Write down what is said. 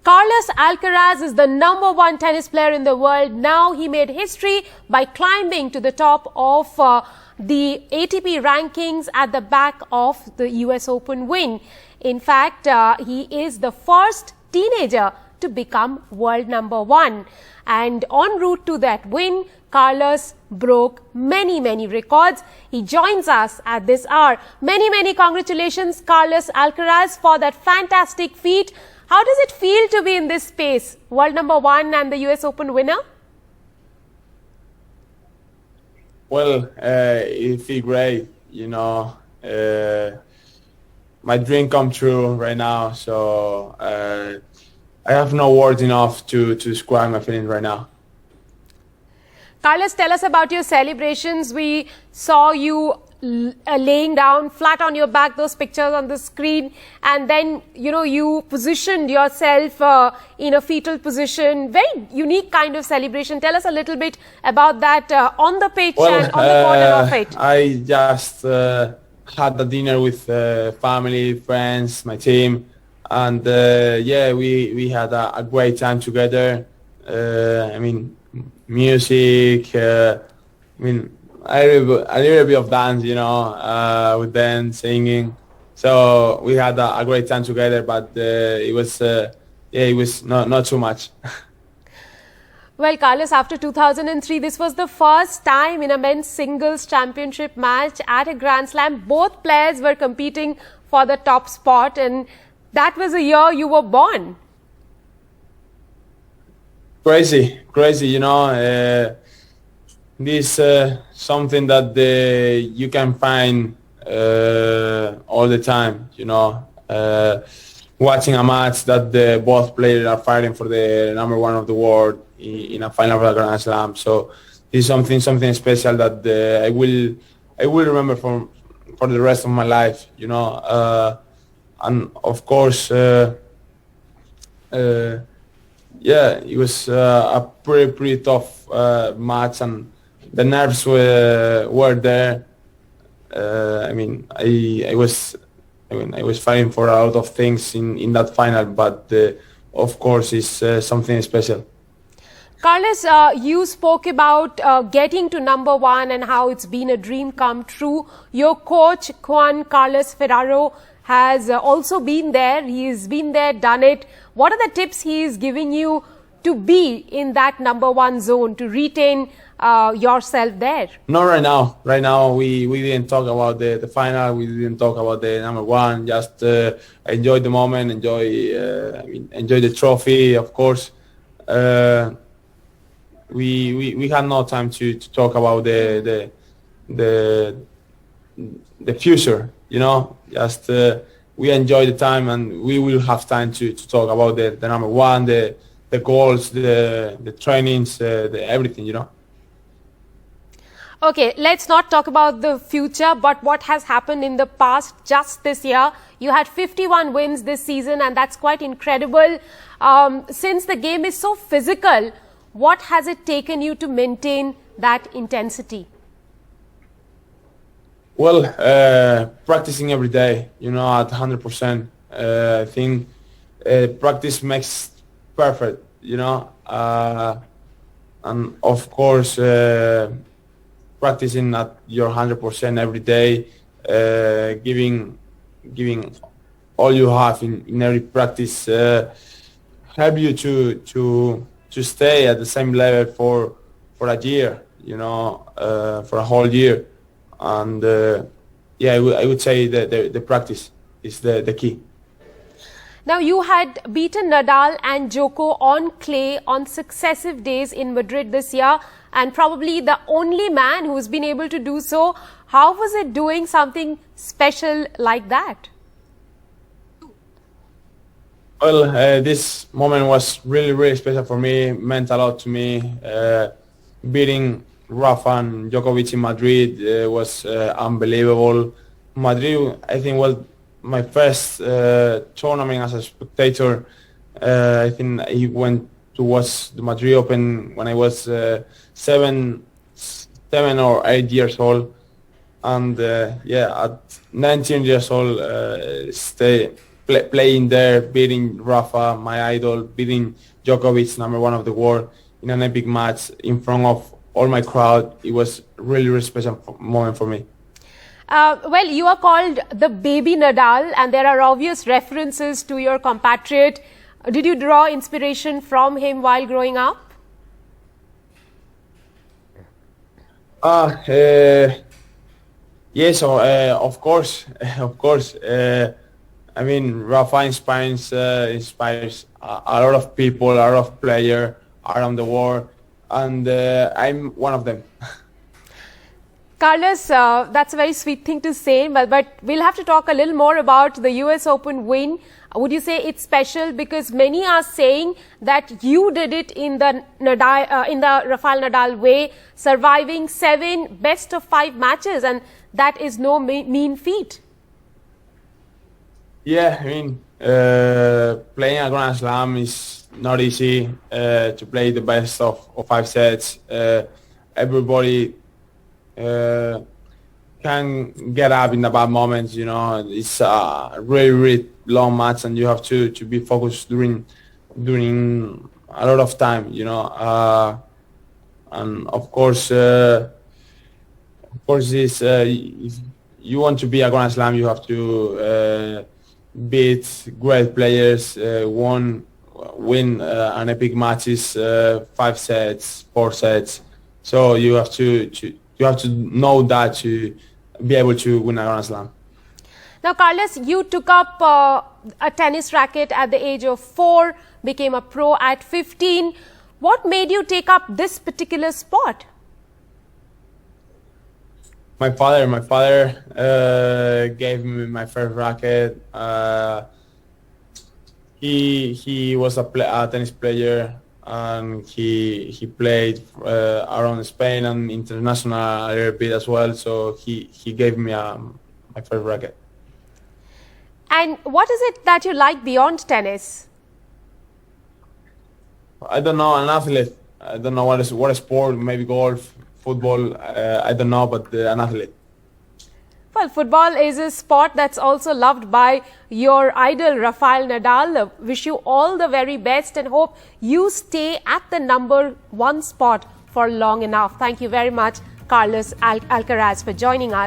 Carlos Alcaraz is the #1 tennis player in the world. Now he made history by climbing to the top of the ATP rankings at the back of the US Open win. In fact, he is the first teenager to become world #1. And en route to that win, Carlos broke many records. He joins us at this hour. Many congratulations, Carlos Alcaraz, for that fantastic feat. How does it feel to be in this space, world #1 and the US Open winner? Well, it feels great, you know. My dream come true right now, so I have no words enough to describe my feelings right now. Carlos, tell us about your celebrations. We saw you laying down flat on your back, those pictures on the screen, and then you positioned yourself in a fetal position. Very unique kind of celebration. Tell us a little bit about that on the pitch and on the corner of it. I just had a dinner with family, friends, my team, and yeah, we had a great time together. I mean, music, a little bit of dance, with them singing. So we had a great time together, but it was not too much. Well, Carlos, after 2003, this was the first time in a men's singles championship match at a Grand Slam. Both players were competing for the top spot, and that was the year you were born. Crazy, this something that you can find all the time, watching a match that both players are fighting for the #1 of the world in a final of a Grand Slam. So it's something special that I will remember for the rest of my life, and of course, yeah, it was a pretty tough match, and the nerves were there. I was fighting for a lot of things in that final, but of course it's something special. Carlos, you spoke about getting to #1 and how it's been a dream come true. Your coach, Juan Carlos Ferraro, has also been there. He's been there, done it. What are the tips he's giving you to be in that #1 zone, to retain yourself there? Not right now. Right now, we didn't talk about the final. We didn't talk about the #1. Just enjoy the moment. Enjoy the trophy, of course. We had no time to talk about the future. Just we enjoy the time, and we will have time to talk about the #1, the goals, the trainings, everything. Okay, let's not talk about the future, but what has happened in the past, just this year. You had 51 wins this season, and that's quite incredible. Since the game is so physical, what has it taken you to maintain that intensity? Well, practicing every day, at 100%. I think practice makes perfect, and of course, practicing at your 100% every day, giving all you have in every practice, help you to stay at the same level for a year, for a whole year. And yeah, I would say that the practice is the key. Now, you had beaten Nadal and Djoko on clay on successive days in Madrid this year, and probably the only man who's been able to do so. How was it doing something special like that? Well, this moment was really special for me, meant a lot to me. Beating Rafael and Djokovic in Madrid was unbelievable. Madrid, I think, was my first tournament as a spectator. I think I went to watch the Madrid Open when I was 7 or 8 years old, and yeah, at 19 years old, playing there, beating Rafa, my idol, beating Djokovic, #1 of the world, in an epic match in front of all my crowd. It was really, really special moment for me. Well, you are called the baby Nadal, and there are obvious references to your compatriot. Did you draw inspiration from him while growing up? Yes, of course, of course. I mean, Rafa inspires a lot of people, a lot of players around the world, and I'm one of them. Carlos, that's a very sweet thing to say, but we'll have to talk a little more about the US Open win. Would you say it's special because many are saying that you did it in the Rafael Nadal way, surviving 7 best-of-5 matches, and that is no mean feat. Yeah, I mean, playing a Grand Slam is not easy. To play the best of 5 sets, everybody can get up in the bad moments. You know, it's a really, really long match, and you have to be focused during a lot of time. You know, and of course, this if you want to be a Grand Slam, you have to beat great players, win an epic matches, 5 sets, 4 sets. So you have to know that to be able to win a Grand Slam. Now, Carlos, you took up a tennis racket at the age of 4, became a pro at 15. What made you take up this particular sport? My father gave me my first racket. He was a tennis player, and he played around Spain and international a little bit as well. So he gave me my first racket. And what is it that you like beyond tennis? I don't know, an athlete. I don't know what a sport, maybe golf, football, I don't know, but an athlete. Well, football is a sport that's also loved by your idol, Rafael Nadal. Wish you all the very best and hope you stay at the #1 spot for long enough. Thank you very much, Carlos Alcaraz, for joining us.